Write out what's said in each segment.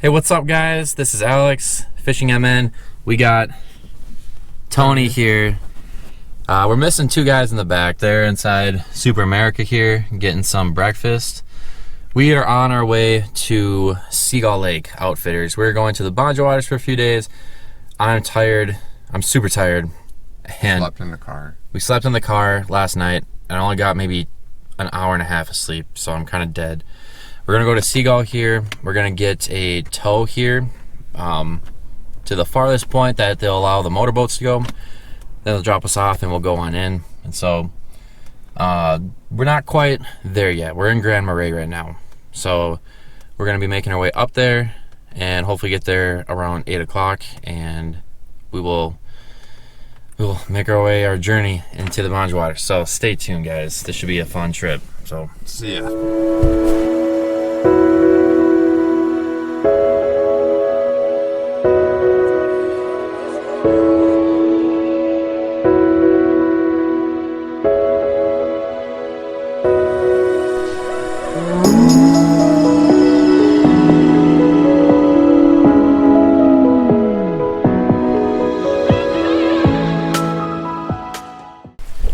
Hey, what's up, guys? This is Alex, Fishing MN. We got Tony here. We're missing two guys in the back. They're inside Super America here, getting some breakfast. We are on our way to Gull Lake Outfitters. We're going to the BWCA for a few days. I'm tired. I'm super tired. And slept in the car. We slept in the car last night, and I only got maybe an hour and a half of sleep, so I'm kind of dead. We're gonna go to Gull here. We're gonna get a tow here to the farthest point that they'll allow the motorboats to go. Then they'll drop us off and we'll go on in. And so we're not quite there yet. We're in Grand Marais right now. So we're gonna be making our way up there and hopefully get there around 8 o'clock, and we'll make our journey into the BWCA. So stay tuned, guys. This should be a fun trip. So see ya.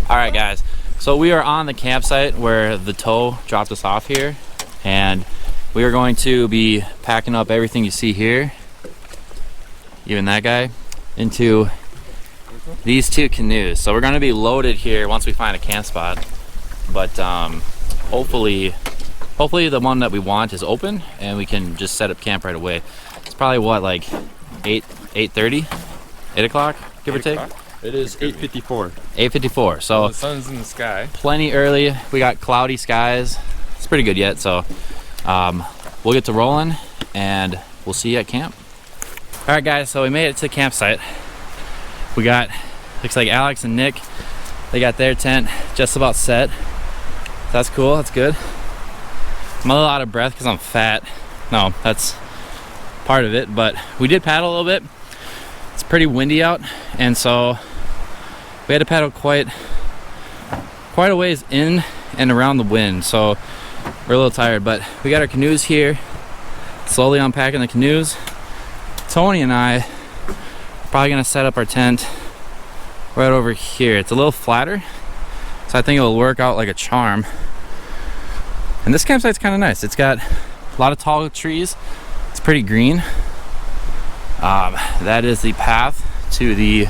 Alright, guys, so we are on the campsite where the tow dropped us off here, and we are going to be packing up everything you see here, even that guy, into these two canoes. So we're going to be loaded here once we find a camp spot, but hopefully the one that we want is open and we can just set up camp right away. It's probably what, like 8:30, 8 o'clock, give or take. It is 8:54. 8:54. So the sun's in the sky. Plenty early. We got cloudy skies. It's pretty good yet. So we'll get to rolling and we'll see you at camp. All right, guys. So we made it to the campsite. We got, looks like Alex and Nick, they got their tent just about set. That's cool. That's good. I'm a little out of breath because I'm fat. No, that's part of it. But we did paddle a little bit. It's pretty windy out, and so we had to paddle quite a ways in and around the wind, so we're a little tired. But we got our canoes here, slowly unpacking the canoes. Tony and I are probably gonna set up our tent right over here. It's a little flatter, so I think it'll work out like a charm. And this campsite's kind of nice. It's got a lot of tall trees. It's pretty green. That is the path to the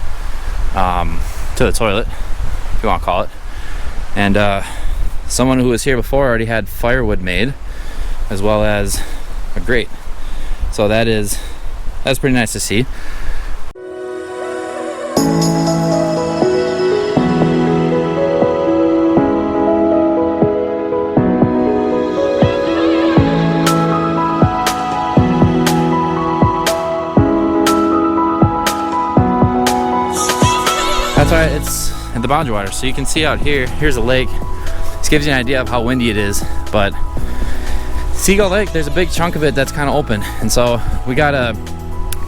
toilet, if you want to call it. And someone who was here before already had firewood made, as well as a grate. So that's pretty nice to see. That's right, it's at the BWCA, so you can see out here, here's a lake. This gives you an idea of how windy it is, but Gull Lake, there's a big chunk of it that's kind of open, and so we got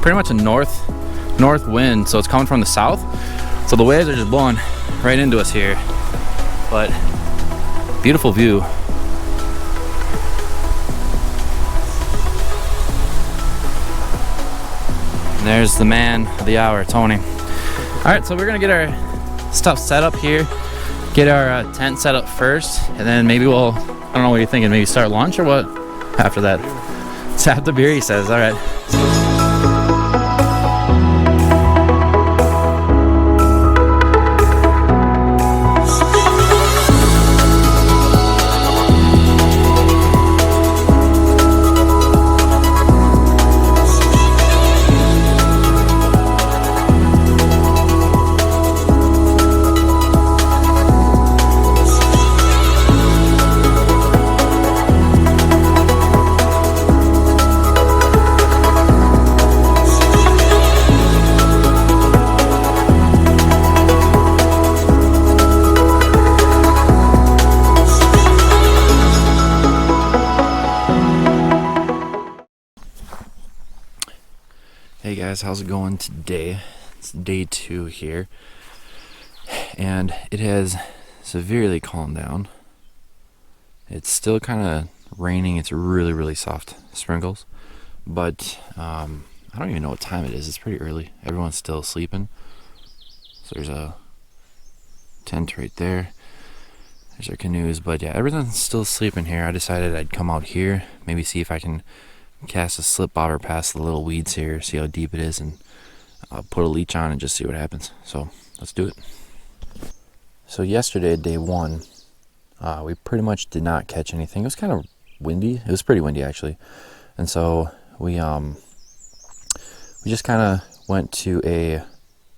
pretty much a north wind, so it's coming from the south, so the waves are just blowing right into us here. But beautiful view. And there's the man of the hour, Tony. All right, so we're gonna get our stuff set up here, get our tent set up first, and then maybe I don't know what you're thinking, maybe start lunch or what after that? It's after beer, he says. All right. Hey guys, how's it going today? It's day 2 here, and it has severely calmed down. It's still kind of raining. It's really soft sprinkles, but I don't even know what time it is. It's pretty early. Everyone's still sleeping. So there's a tent right there. There's our canoes, but yeah, everyone's still sleeping here. I decided I'd come out here, maybe see if I can cast a slip bobber past the little weeds here, see how deep it is, and put a leech on and just see what happens. So let's do it. So yesterday, day one, we pretty much did not catch anything. It was kind of windy. It was pretty windy actually, and so we just kind of went to a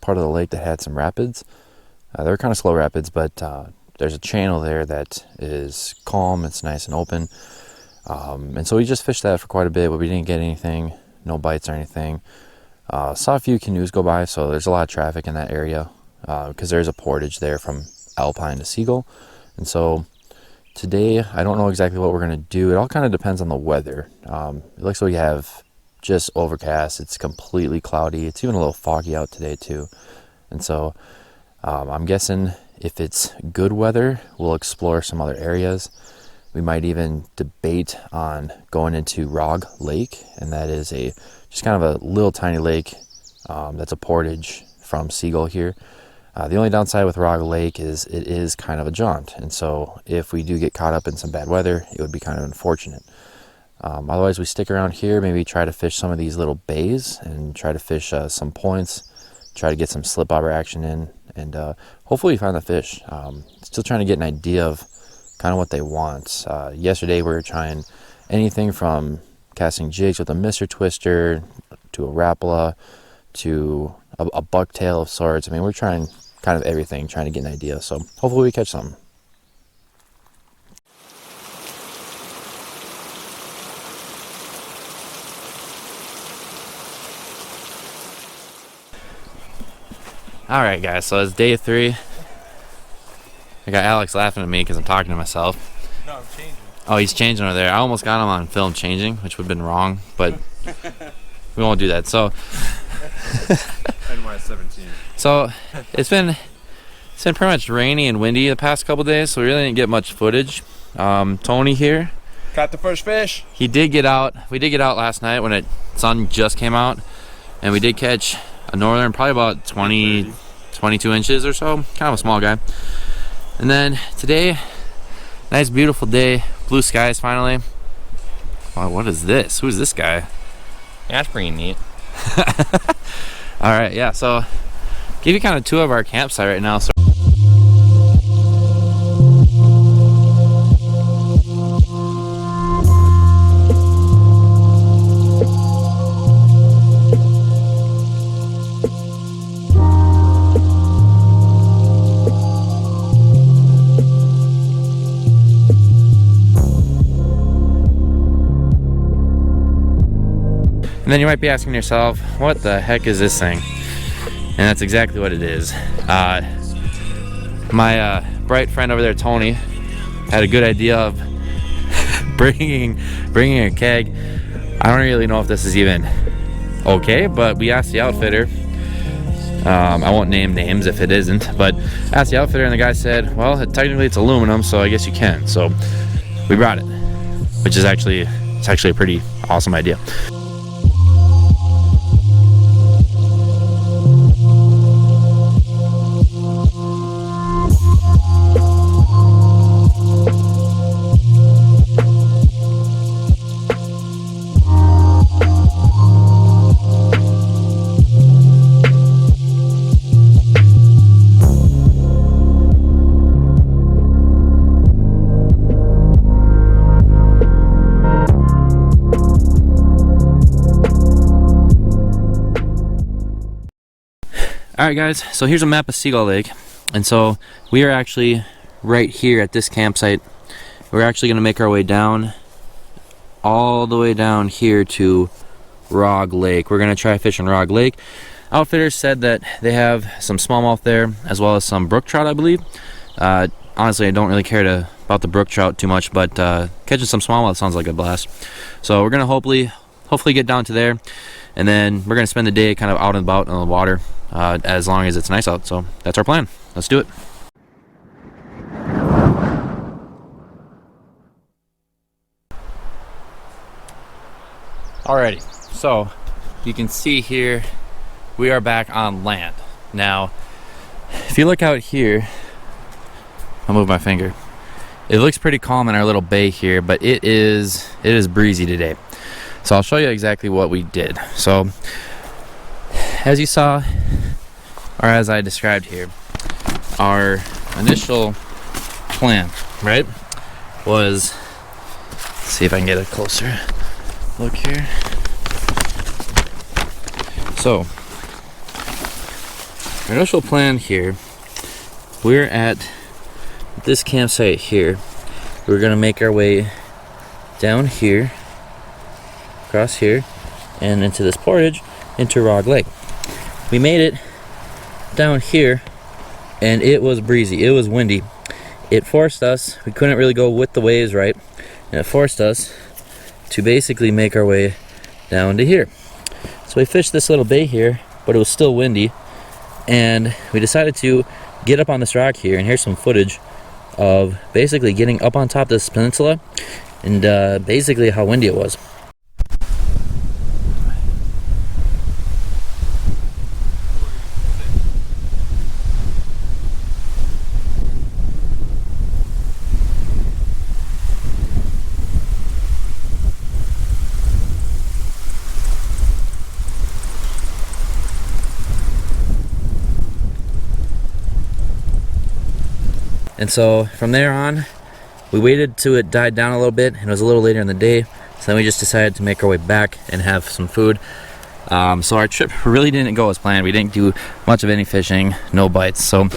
part of the lake that had some rapids. They were kind of slow rapids, but there's a channel there that is calm. It's nice and open, and so we just fished that for quite a bit, but we didn't get anything, no bites or anything. Saw a few canoes go by, so there's a lot of traffic in that area because there's a portage there from Alpine to Seagull. And so today, I don't know exactly what we're going to do. It all kind of depends on the weather. It looks like we have just overcast. It's completely cloudy. It's even a little foggy out today too. And so I'm guessing if it's good weather, we'll explore some other areas. We might even debate on going into Rog Lake, and that is just kind of a little tiny lake that's a portage from Seagull here. The only downside with Rog Lake is it is kind of a jaunt, and so if we do get caught up in some bad weather, it would be kind of unfortunate. Otherwise, we stick around here, maybe try to fish some of these little bays and try to fish some points, try to get some slip bobber action in, and hopefully find the fish. Still trying to get an idea of kind of what they want. Yesterday we were trying anything from casting jigs with a Mr. Twister to a Rapala to a bucktail of sorts. I mean, we're trying kind of everything, trying to get an idea. So hopefully we catch something. All right, guys, so it's day 3. I got Alex laughing at me because I'm talking to myself. No, I'm changing. Oh, he's changing over there. I almost got him on film changing, which would have been wrong, but we won't do that. So NY17. So it's been pretty much rainy and windy the past couple days, so we really didn't get much footage. Tony here, Caught the first fish. he did get out. We did get out last night when the sun just came out, and we did catch a northern, probably about 22 inches or so, kind of a small guy. And then today, nice beautiful day, blue skies finally. Wow, what is this? Who's this guy? Yeah, that's pretty neat. All right, yeah, so give you kind of a tour of our campsite right now. So and then you might be asking yourself, what the heck is this thing? And that's exactly what it is. My bright friend over there, Tony, had a good idea of bringing a keg. I don't really know if this is even okay, but we asked the outfitter. I won't name names if it isn't, but asked the outfitter, and the guy said, well, technically it's aluminum, so I guess you can. So we brought it, which is actually a pretty awesome idea. Alright guys, so here's a map of Seagull Lake, and so we are actually right here at this campsite. We're actually going to make our way down, all the way down here to Rog Lake. We're going to try fishing Rog Lake. Outfitters said that they have some smallmouth there, as well as some brook trout, I believe. Honestly, I don't really care about the brook trout too much, but catching some smallmouth sounds like a blast. So we're going to hopefully get down to there, and then we're going to spend the day kind of out and about on the water, as long as it's nice out. So that's our plan. Let's do it. Alrighty. So you can see here we are back on land. Now if you look out here, I'll move my finger. It looks pretty calm in our little bay here, but it is breezy today. So I'll show you exactly what we did. So as you saw, or as I described here, our initial plan, right, was, let's see if I can get a closer look here. So our initial plan here, we're at this campsite here. We're gonna make our way down here, across here, and into this portage into Rog Lake. We made it down here and it was breezy, it was windy. It forced us, we couldn't really go with the waves, right? And it forced us to basically make our way down to here. So we fished this little bay here, but it was still windy, and we decided to get up on this rock here, and here's some footage of basically getting up on top of this peninsula and basically how windy it was. And so from there on, we waited till it died down a little bit, and it was a little later in the day, so then we just decided to make our way back and have some food. So our trip really didn't go as planned. We didn't do much of any fishing, no bites. So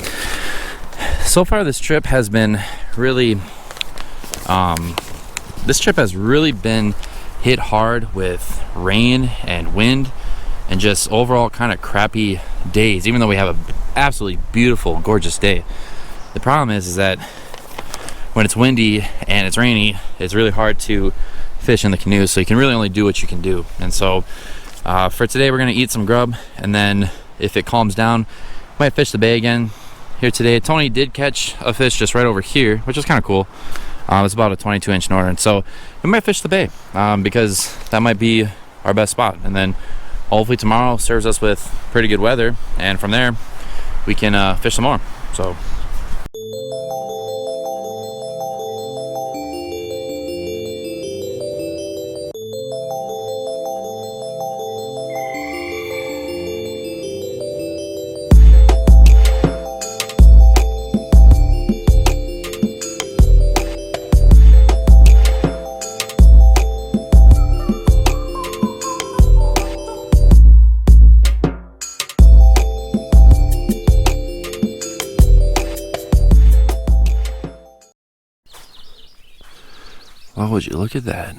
far this trip has been really, been hit hard with rain and wind and just overall kind of crappy days, even though we have an absolutely beautiful, gorgeous day. The problem is that when it's windy and it's rainy, it's really hard to fish in the canoe, so you can really only do what you can do. And so for today we're gonna eat some grub, and then if it calms down, might fish the bay again here today. Tony did catch a fish just right over here, which is kind of cool. It's about a 22-inch northern, so we might fish the bay because that might be our best spot. And then hopefully tomorrow serves us with pretty good weather, and from there we can fish some more. So oh, would you look at that?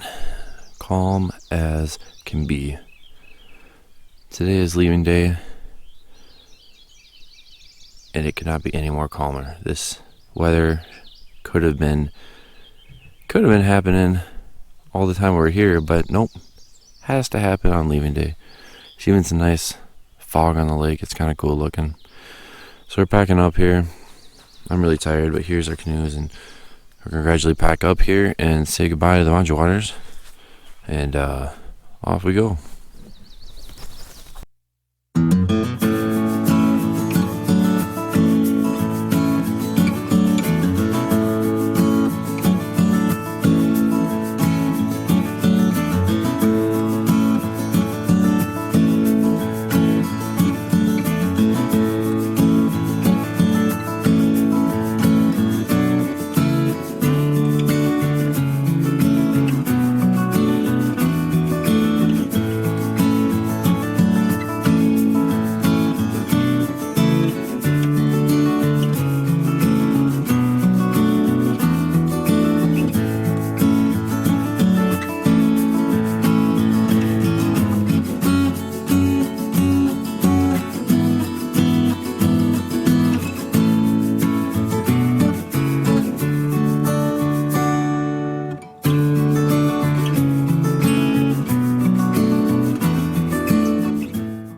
Calm as can be. Today is leaving day, and it could not be any more calmer. This weather could have been happening all the time we were here, but nope, has to happen on leaving day. There's even some nice fog on the lake. It's kind of cool looking. So we're packing up here. I'm really tired, but here's our canoes, and we're gonna gradually pack up here and say goodbye to the Manji Waters, and off we go.